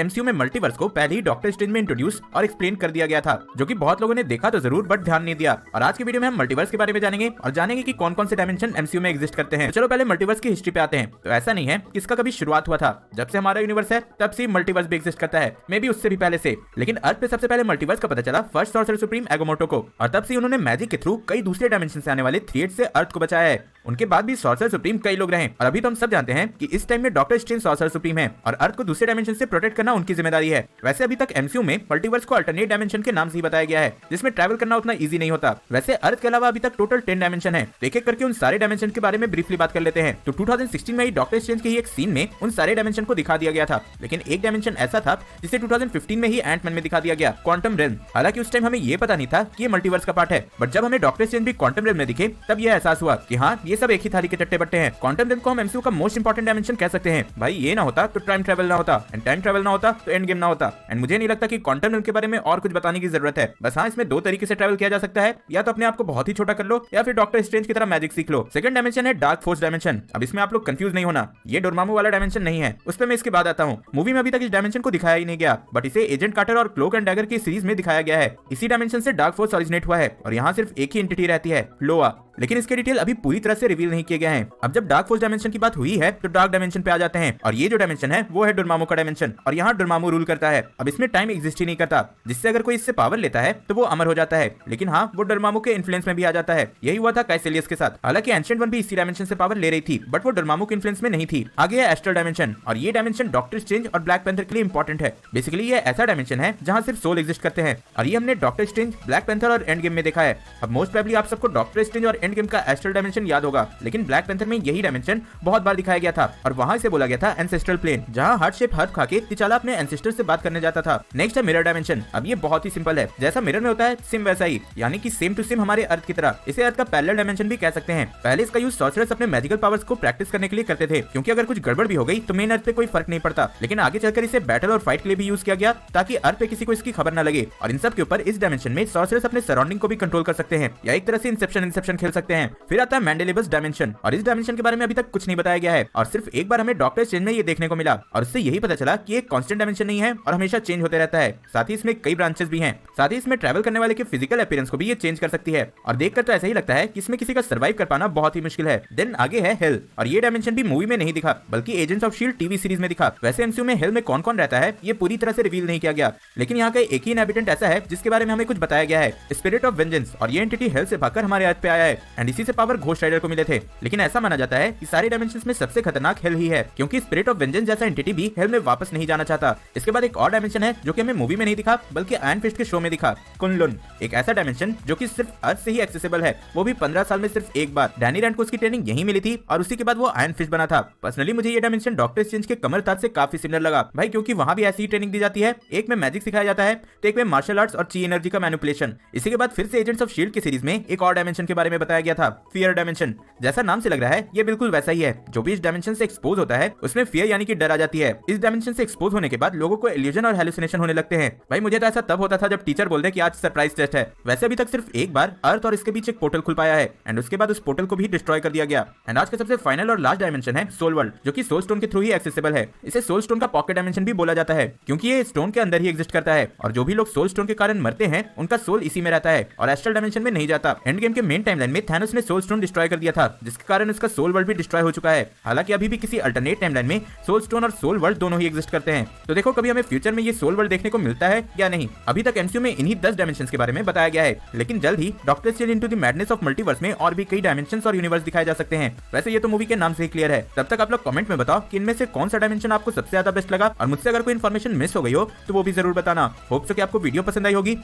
MCU में multiverse को पहले ही डॉक्टर स्ट्रेंज में इंट्रोड्यूस और एक्सप्लेन कर दिया गया था, जो कि बहुत लोगों ने देखा तो जरूर बट ध्यान नहीं दिया। और आज की वीडियो में हम मल्टीवर्स के बारे में जानेंगे और जानेंगे कि कौन कौन से डायमेंशन एमसीयू में एग्जिस्ट करते हैं। तो चलो पहले मल्टीवर्स की हिस्ट्री पे आते हैं। तो ऐसा नहीं है कि इसका कभी शुरुआत हुआ था, जब से हमारा यूनिवर्स है तब से मल्टीवर्स भी एग्जिस्ट करता है, मे बी उससे भी पहले से। लेकिन अर्थ पे सबसे पहले मल्टीवर्स का पता चला फर्स्ट सॉर्सरर सुप्रीम एगोमोटो को, और तब से उन्होंने मैजिक के थ्रू कई दूसरे डायमेंशन से आने वाले थ्रेड से अर्थ को बचाया है। उनके बाद भी सॉर्सरर सुप्रीम कई लोग रहे, और अभी तो हम सब जानते हैं कि इस टाइम में डॉक्टर स्ट्रेंज सॉर्सरर सुप्रीम है और अर्थ को दूसरे डायमेंशन से प्रोटेक्ट करना उनकी जिम्मेदारी है। वैसे अभी तक एमसीयू में मल्टीवर्स को अल्टरनेट डायमेंशन के नाम से ही बताया गया है, जिसमें ट्रैवल करना उतना इजी नहीं होता। वैसे अर्थ के अलावा अभी तक टोटल 10 डायमेंशन है। एक एक करके उन सारे डायमेंशन के बारे में ब्रीफली बात कर लेते हैं। तो 2016 में ही डॉक्टर स्ट्रेंज के ही एक सीन में उन सारे डायमेंशन को दिखा दिया गया था, लेकिन एक डायमेंशन ऐसा था जिसे 2015 में ही एंटमैन में दिखा दिया गया, क्वांटम रेल्म। हालांकि उस टाइम हमें ये पता नहीं था कि ये मल्टीवर्स का पार्ट है, बट जब हमें डॉक्टर स्ट्रेंज भी क्वांटम रेल्म में दिखे तब यह एहसास हुआ कि हाँ, ये सब एक ही थाली के चट्टे बट्टे हैं। क्वांटम रेल्म को हम एमसीयू का मोस्ट इंपोर्टेंट डायमेंशन कह सकते हैं। भाई ये ना होता तो टाइम ट्रैवल ना होता, एंड टाइम ट्रैवल ना होता तो एंड गेम ना होता। एंड मुझे नहीं लगता कि क्वांटम रेल्म के बारे में और कुछ बताने की जरूरत है। बस हाँ, इसमें दो तरीके से ट्रैवल किया जा सकता है, या तो अपने आप को बहुत ही छोटा कर लो या फिर डॉक्टर स्ट्रेंज की तरह मैजिक सीख लो। सेकंड डायमेंशन है डार्क फोर्स डायमेंशन। अब इसमें आप लोग कंफ्यूज नहीं होना, ये डोरमामू वाला डायमेंशन नहीं है, उस पर मैं इसके बाद आता हूँ। मूवी में अभी तक इस डायमेंशन को दिखाया ही नहीं गया, बट इसे एजेंट कार्टर और क्लोक एंड डैगर की सीरीज में दिखाया गया है। इसी डायमेंशन से डार्क फोर्स ओरिजिनेट हुआ है और यहाँ सिर्फ एक ही एंटिटी रहती है, लोआ, लेकिन इसके डिटेल अभी पूरी तरह से रिवील नहीं किए गए हैं। अब जब डार्क फोर्स डायमेंशन की बात हुई है तो डार्क डायमेंशन पे आ जाते हैं, और ये जो डायमेंशन है वो है डोरमामू का डायमेंशन, और यहाँ डोरमामू रूल करता है। अब इसमें टाइम एग्जिस्ट ही नहीं करता, जिससे अगर कोई इससे पावर लेता है तो वो अमर हो जाता है, लेकिन हाँ, वो डोरमामू के इन्फ्लुएंस में भी आ जाता है। यही हुआ था काइसेलियस के साथ। हालांकि एंशिएंट वन भी इसी डायमेंशन से पावर ले रही थी, बट वो डोरमामू के इन्फ्लुएंस में नहीं थी। आगे है एस्ट्रल डायमेंशन, और ये डायमेंशन डॉक्टर स्ट्रेंज और ब्लैक पैंथर के लिए इंपॉर्टेंट है। बेसिकली ये ऐसा डायमेंशन है जहाँ सिर्फ सोल एग्जिस्ट करते हैं, और ये हमने डॉक्टर स्ट्रेंज, ब्लैक पैंथर और एंड गेम में देखा है। अब मोस्ट प्रोबेबली आप सबको डॉक्टर स्ट्रेंज और एंड गेम का एस्ट्रल डायमेंशन याद होगा, लेकिन ब्लैक पैंथर में यही डायमेंशन बहुत बार दिखाया गया था, और वहां इसे बोला गया था एंसेस्ट्रल प्लेन, जहां हार्ट शेप हर्ट खा के तिचाला अपने एंसेस्टर से बात करने जाता था। नेक्स्ट है मिरर डायमेंशन। अब ये बहुत ही सिंपल है, जैसा मिरर में होता है सेम वैसा ही, यानी कि सेम टू सेम हमारे अर्थ की तरह। इसे अर्थ का पैरेलल डायमेंशन भी कह सकते हैं। पहले इसका यूज सॉर्सरर्स अपने मैजिकल पावर्स को प्रैक्टिस करने के लिए करते थे, क्योंकि अगर कुछ गड़बड़ भी हो गई तो मेन अर्थ पे कोई फर्क नहीं पड़ता। लेकिन आगे चलकर इसे बैटल और फाइट के लिए भी यूज किया गया, ताकि अर्थ पे किसी को इसकी खबर न लगे। और इन सब के ऊपर इस डायमेंशन में सॉर्सरर्स अपने सराउंडिंग को भी कंट्रोल कर सकते हैं, या एक तरह से इंसेप्शन खेल सकते हैं। फिर आता है मैंडेलेबस डायमेंशन, और इस डायमेंशन के बारे में अभी तक कुछ नहीं बताया गया है, और सिर्फ एक बार हमें डॉक्टर स्ट्रेंज में ये देखने को मिला, और उससे यही पता चला कि एक कांस्टेंट डायमेंशन नहीं है और हमेशा चेंज होते रहता है। साथ ही इसमें कई ब्रांचेस भी हैं। साथ ही इसमें ट्रैवल करने वाले के फिजिकल अपीयरेंस को भी ये चेंज कर सकती है, और देखकर तो ऐसा ही लगता है कि इसमें किसी का सर्वाइव कर पाना बहुत ही मुश्किल है। देन आगे है हेल, और ये डायमेंशन भी मूवी में नहीं दिखा, बल्कि agents of shield TV series में दिखा। वैसे एमसीयू में हेल में कौन कौन रहता है ये पूरी तरह से रिवील नहीं किया गया, लेकिन यहाँ का एक ही इनहैबिटेंट ऐसा है जिसके बारे में हमें कुछ बताया गया है, स्पिरिट ऑफ वेंजेंस, और ये एंटिटी हेल से भागकर हमारे अर्थ पे आया है, एंड इसी से पावर घोस्ट राइडर को मिले थे। लेकिन ऐसा माना जाता है कि सारे डायमेंशंस में सबसे खतरनाक हेल ही है, क्योंकि स्पिरिट ऑफ वेंजेंस जैसा एंटिटी भी हेल में वापस नहीं जाना चाहता। इसके बाद एक और डायमेंशन है जो कि हमें मूवी में नहीं दिखा, बल्कि आयरन फिस्ट के शो में दिखा, कुनलुन, एक ऐसा डायमेंशन जो कि सिर्फ अर्थ से ही एक्सेसिबल है, वो भी 15 साल में सिर्फ एक बार। डैनी रैंड को उसकी ट्रेनिंग यहीं मिली थी, और उसी के बाद वो आयरन फिस्ट बना था। पर्सनली मुझे ये डायमेंशन डॉक्टर स्ट्रेंज के कमर ताज से काफी सिमिलर लगा भाई, क्योंकि वहां भी ऐसी ही ट्रेनिंग दी जाती है। एक में मैजिक सिखाया जाता है, तो एक में मार्शल आर्ट्स और ची एनर्जी का मैनिपुलेशन। इसी के बाद फिर से एजेंट्स ऑफ शील्ड की सीरीज में एक और डायमेंशन के बारे में बताया गया था, फियर डायमेंशन। जैसा नाम से लग रहा है ये बिल्कुल वैसा ही है। जो भी इस डायमेंशन से एक्सपोज होता है उसमें फियर यानी कि डर आ जाती है। इस डायमेंशन से एक्सपोज होने के बाद लोगों को इल्यूजन और हेलुसिनेशन होने लगते हैं। भाई मुझे तो ऐसा तब होता था जब टीचर बोल दे कि आज सरप्राइज टेस्ट है। वैसे अभी तक सिर्फ एक बार अर्थ और इसके बीच एक पोर्टल खुल पाया है, एंड उसके बाद उस पोर्टल को भी डिस्ट्रॉय कर दिया गया। एंड आज का सबसे फाइनल और लास्ट डायमेंशन है सोल वर्ल्ड, जो कि सोल स्टोन के थ्रू ही एक्सेसिबल है। इसे सोल स्टोन का पॉकेट डायमेंशन भी बोला जाता है, क्योंकि ये स्टोन के अंदर ही एग्जिस्ट करता है, और जो भी लोग सोल स्टोन के कारण मरते हैं उनका सोल इसी में रहता है और एस्ट्रल डायमेंशन में नहीं जाता। एंड गेम के मेन टाइमलाइन में थैनोस ने सोल स्टोन डिस्ट्रॉय कर दिया था, जिसके कारण उसका सोल वर्ल्ड भी डिस्ट्रॉय हो चुका है। हालांकि अभी भी किसी अल्टरनेट टाइमलाइन में सोल स्टोन और सोल वर्ल्ड दोनों ही एग्जिस्ट करते हैं। तो देखो कभी हमें फ्यूचर में ये सोल वर्ल्ड देखने को मिलता है या नहीं। अभी तक एमसीयू में इन्हीं 10 डायमेंशंस के बारे में बताया गया है, लेकिन जल्द ही doctor strange into the madness of multiverse में और भी कई डायमेंशंस और यूनिवर्स दिखाए जा सकते हैं। वैसे ये तो मूवी के नाम से ही क्लियर है। तब तक आप लोग कमेंट में बताओ कि इनमें से कौन सा डायमेंशन आपको सबसे ज्यादा बेस्ट लगा, और मुझसे अगर कोई इन्फॉर्मेशन मिस हो गई हो तो वो भी जरूर बताना। होप सो कि आपको वीडियो पसंद आई होगी।